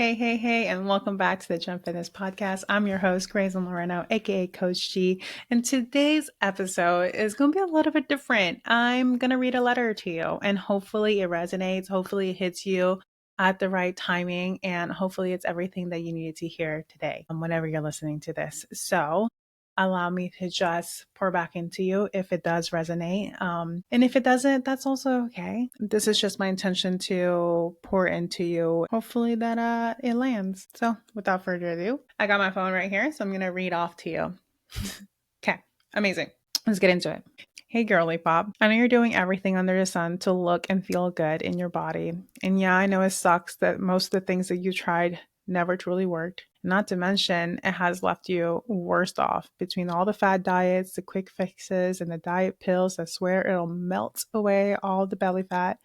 Hey, and welcome back to the Gym Fitness Podcast. I'm your host, Grace Moreno, aka Coach G. And today's episode is going to be a little bit different. I'm going to read a letter to you, and hopefully it resonates. Hopefully it hits you at the right timing, and hopefully it's everything that you needed to hear today, whenever you're listening to this. So, allow me to just pour back into you if it does resonate. And if it doesn't, that's also okay. This is just my intention to pour into you. Hopefully that it lands. So without further ado, I got my phone right here, so I'm going to read off to you. Okay, amazing. Let's get into it. Hey girly pop, I know you're doing everything under the sun to look and feel good in your body. And yeah, I know it sucks that most of the things that you tried never truly worked. Not to mention, it has left you worse off between all the fad diets, the quick fixes, and the diet pills that swear it'll melt away all the belly fat.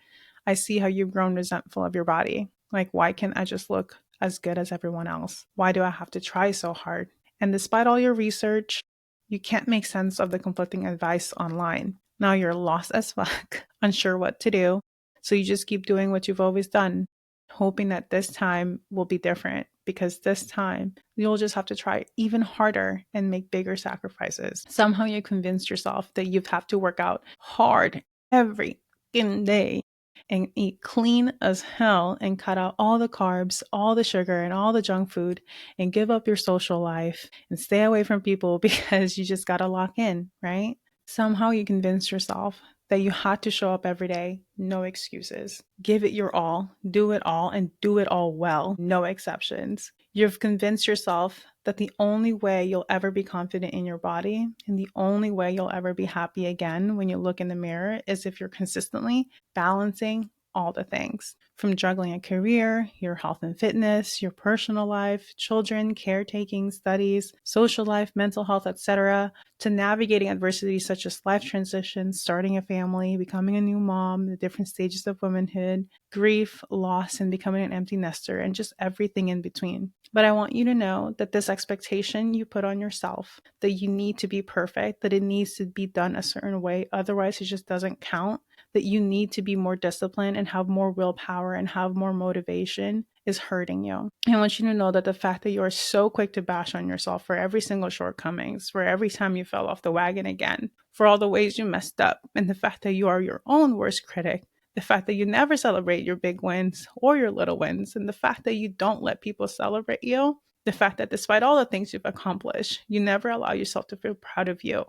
I see how you've grown resentful of your body. Like, why can't I just look as good as everyone else? Why do I have to try so hard? And despite all your research, you can't make sense of the conflicting advice online. Now you're lost as fuck, unsure what to do. So you just keep doing what you've always done, hoping that this time will be different, because this time you'll just have to try even harder and make bigger sacrifices. Somehow you convinced yourself that you have to work out hard every day and eat clean as hell and cut out all the carbs, all the sugar, and all the junk food and give up your social life and stay away from people because you just got to lock in, right? Somehow you convinced yourself that you had to show up every day, no excuses. Give it your all, and do it all well, no exceptions. You've convinced yourself that the only way you'll ever be confident in your body and the only way you'll ever be happy again when you look in the mirror is if you're consistently balancing all the things, from juggling a career, your health and fitness, your personal life, children, caretaking, studies, social life, mental health, etc., to navigating adversities such as life transitions, starting a family, becoming a new mom, the different stages of womanhood, grief, loss, and becoming an empty nester, and just everything in between. But I want you to know that this expectation you put on yourself, that you need to be perfect, that it needs to be done a certain way, otherwise it just doesn't count, that you need to be more disciplined and have more willpower and have more motivation, is hurting you. I want you to know that the fact that you are so quick to bash on yourself for every single shortcomings, for every time you fell off the wagon again, for all the ways you messed up, and the fact that you are your own worst critic, the fact that you never celebrate your big wins or your little wins, and the fact that you don't let people celebrate you, the fact that despite all the things you've accomplished, you never allow yourself to feel proud of you,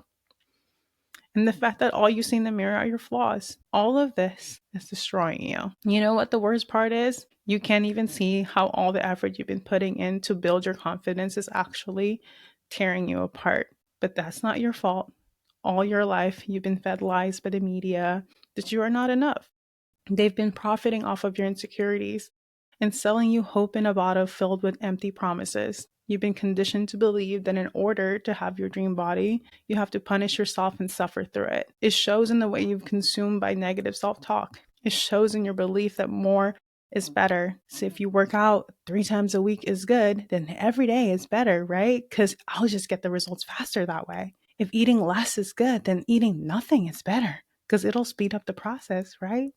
and the fact that all you see in the mirror are your flaws. All of this is destroying you. You know what the worst part is? You can't even see how all the effort you've been putting in to build your confidence is actually tearing you apart. But that's not your fault. All your life, you've been fed lies by the media that you are not enough. They've been profiting off of your insecurities and selling you hope in a bottle filled with empty promises. You've been conditioned to believe that in order to have your dream body, you have to punish yourself and suffer through it. It shows in the way you've consumed by negative self-talk. It shows in your belief that more is better. So if you work out 3 times a week is good, then every day is better, right? Because I'll just get the results faster that way. If eating less is good, then eating nothing is better because it'll speed up the process, right?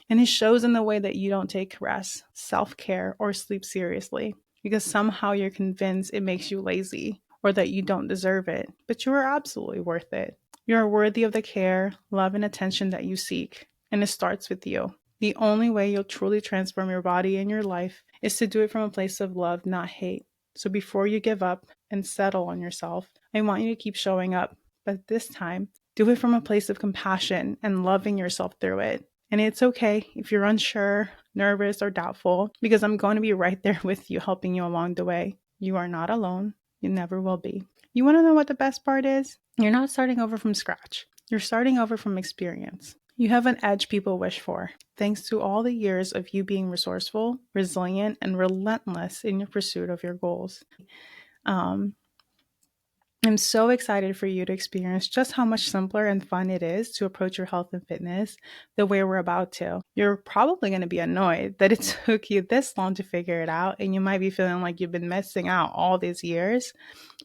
And it shows in the way that you don't take rest, self-care, or sleep seriously because somehow you're convinced it makes you lazy or that you don't deserve it, but you are absolutely worth it. You are worthy of the care, love, and attention that you seek, and it starts with you. The only way you'll truly transform your body and your life is to do it from a place of love, not hate. So before you give up and settle on yourself, I want you to keep showing up, but this time, do it from a place of compassion and loving yourself through it. And it's okay if you're unsure, nervous, or doubtful, because I'm going to be right there with you, helping you along the way. You are not alone. You never will be. You want to know what the best part is? You're not starting over from scratch. You're starting over from experience. You have an edge people wish for, thanks to all the years of you being resourceful, resilient, and relentless in your pursuit of your goals. I'm so excited for you to experience just how much simpler and fun it is to approach your health and fitness the way we're about to. You're probably going to be annoyed that it took you this long to figure it out, and you might be feeling like you've been missing out all these years,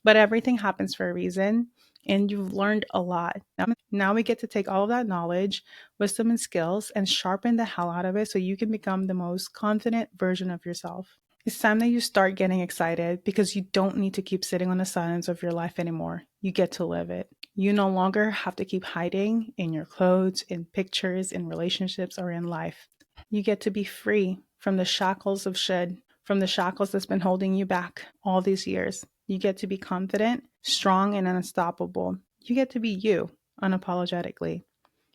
but everything happens for a reason, and you've learned a lot. Now we get to take all of that knowledge, wisdom, and skills and sharpen the hell out of it so you can become the most confident version of yourself. It's time that you start getting excited because you don't need to keep sitting on the silence of your life anymore. You get to live it. You no longer have to keep hiding in your clothes, in pictures, in relationships, or in life. You get to be free from the shackles of should, from the shackles that's been holding you back all these years. You get to be confident, strong, and unstoppable. You get to be you unapologetically.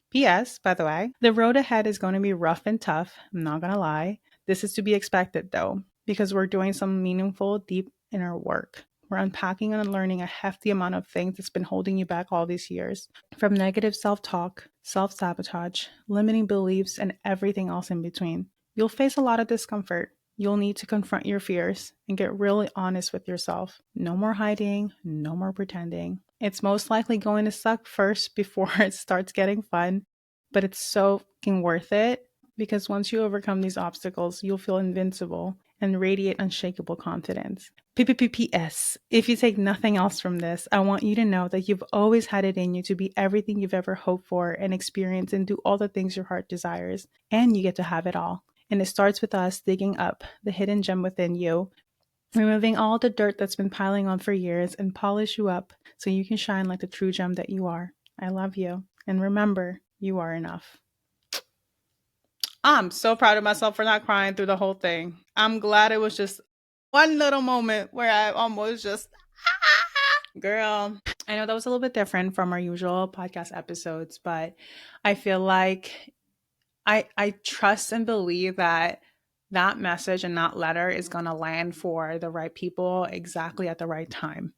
P.S. By the way, the road ahead is going to be rough and tough. I'm not going to lie. This is to be expected though, because we're doing some meaningful, deep inner work. We're unpacking and unlearning a hefty amount of things that's been holding you back all these years. From negative self talk, self sabotage, limiting beliefs, and everything else in between. You'll face a lot of discomfort. You'll need to confront your fears and get really honest with yourself. No more hiding, no more pretending. It's most likely going to suck first before it starts getting fun, but it's so fucking worth it because once you overcome these obstacles, you'll feel invincible and radiate unshakable confidence. PPPPS. If you take nothing else from this, I want you to know that you've always had it in you to be everything you've ever hoped for and experience and do all the things your heart desires, and you get to have it all. And it starts with us digging up the hidden gem within you, removing all the dirt that's been piling on for years and polish you up so you can shine like the true gem that you are. I love you. And remember, you are enough. I'm so proud of myself for not crying through the whole thing. I'm glad it was just one little moment where I almost just, girl. I know that was a little bit different from our usual podcast episodes, but I feel like I trust and believe that that message and that letter is going to land for the right people exactly at the right time.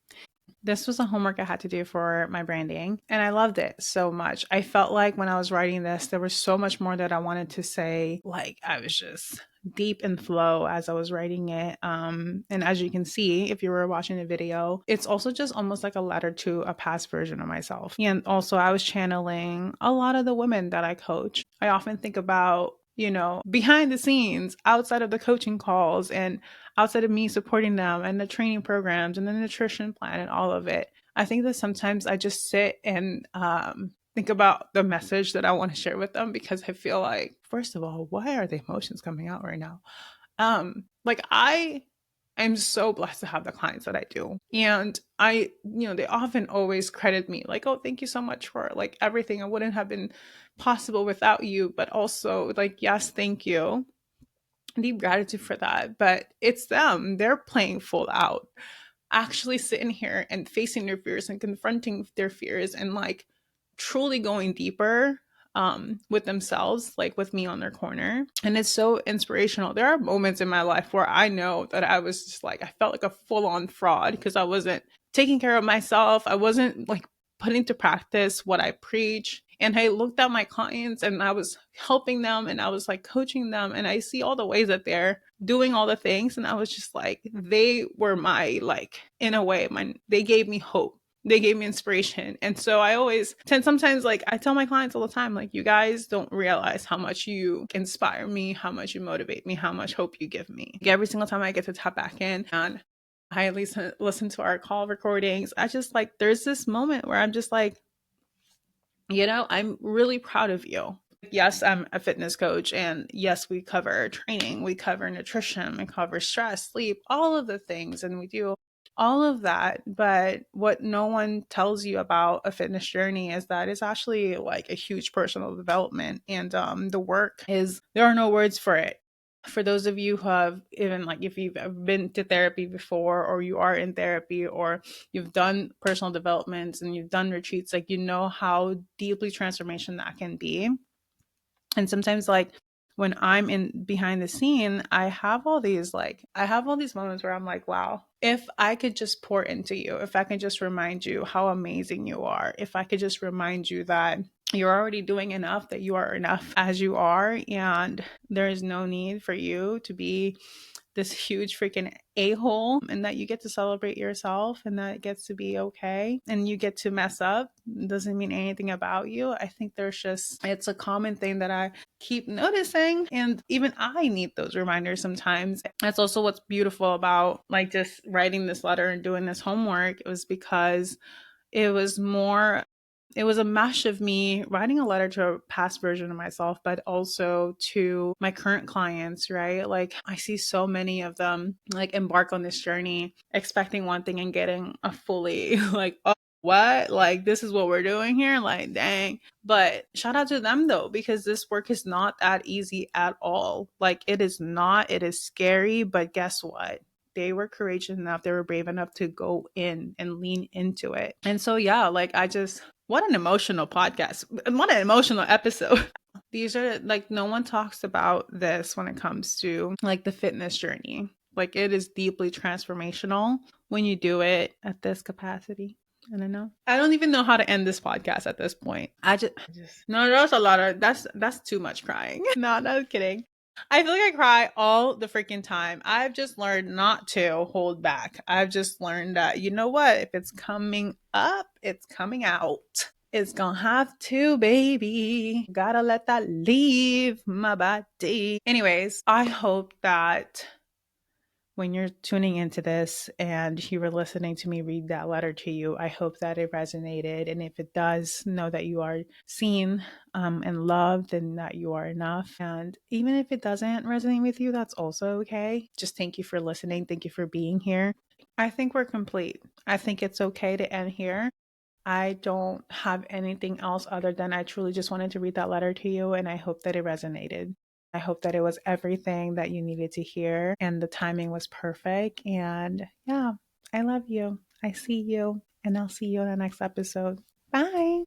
This was a homework I had to do for my branding, and I loved it so much. I felt like when I was writing this, there was so much more that I wanted to say. Like, I was just deep in flow as I was writing it. And as you can see, if you were watching the video, it's also just almost like a letter to a past version of myself. And also, I was channeling a lot of the women that I coach. I often think about, behind the scenes, outside of the coaching calls and outside of me supporting them and the training programs and the nutrition plan and all of it. I think that sometimes I just sit and think about the message that I want to share with them because I feel like, first of all, why are the emotions coming out right now? I'm so blessed to have the clients that I do. And they often always credit me like, oh, thank you so much for like everything. I wouldn't have been possible without you, but also like, yes, thank you. Deep gratitude for that. But it's them. They're playing full out, actually sitting here and facing their fears and confronting their fears and like truly going deeper with themselves, like with me on their corner. And it's so inspirational. There are moments in my life where I know that I was just like, I felt like a full on fraud because I wasn't taking care of myself. I wasn't like putting to practice what I preach. And I looked at my clients and I was helping them and I was like coaching them. And I see all the ways that they're doing all the things. And I was just like, they were my, like, in a way, they gave me hope. They gave me inspiration. And so I always sometimes like I tell my clients all the time, like, you guys don't realize how much you inspire me, how much you motivate me, how much hope you give me. Like, every single time I get to tap back in and I at least listen to our call recordings, I just like, there's this moment where I'm just like, I'm really proud of you. Yes, I'm a fitness coach. And yes, we cover training, we cover nutrition, we cover stress, sleep, all of the things. And we do all of that. But what no one tells you about a fitness journey is that it's actually like a huge personal development. And the work is, there are no words for it. For those of you who have, even like if you've been to therapy before or you are in therapy or you've done personal developments and you've done retreats, like, how deeply transformation that can be. And sometimes like when I'm in behind the scene, I have all these moments where I'm like, wow, if I could just pour into you, if I can just remind you how amazing you are, if I could just remind you that you're already doing enough, that you are enough as you are, and there is no need for you to be this huge freaking a-hole, and that you get to celebrate yourself and that it gets to be okay and you get to mess up. It doesn't mean anything about you. I think it's a common thing that I keep noticing, and even I need those reminders sometimes. That's also what's beautiful about like just writing this letter and doing this homework. It was because it was more it was a mash of me writing a letter to a past version of myself, but also to my current clients, right? Like I see so many of them like embark on this journey expecting one thing and getting a fully like, oh, what? Like this is what we're doing here? Like, dang. But shout out to them though, because this work is not that easy at all. Like it is not, it is scary, but guess what? They were courageous enough, they were brave enough to go in and lean into it. And so, yeah, like I just, what an emotional podcast. What an emotional episode. These are like, no one talks about this when it comes to like the fitness journey. Like it is deeply transformational when you do it at this capacity. I don't know. I don't even know how to end this podcast at this point. I just no, that's a lot of that's too much crying. No, no kidding. I feel like I cry all the freaking time. I've just learned not to hold back. I've just learned that, you know what? If it's coming up, it's coming out. It's gonna have to, baby. Gotta let that leave my body. Anyways, I hope that when you're tuning into this and you were listening to me read that letter to you, I hope that it resonated. And if it does, know that you are seen and loved and that you are enough. And even if it doesn't resonate with you, that's also okay. Just thank you for listening. Thank you for being here. I think we're complete. I think it's okay to end here. I don't have anything else other than I truly just wanted to read that letter to you, and I hope that it resonated. I hope that it was everything that you needed to hear and the timing was perfect. And yeah, I love you. I see you, and I'll see you in the next episode. Bye.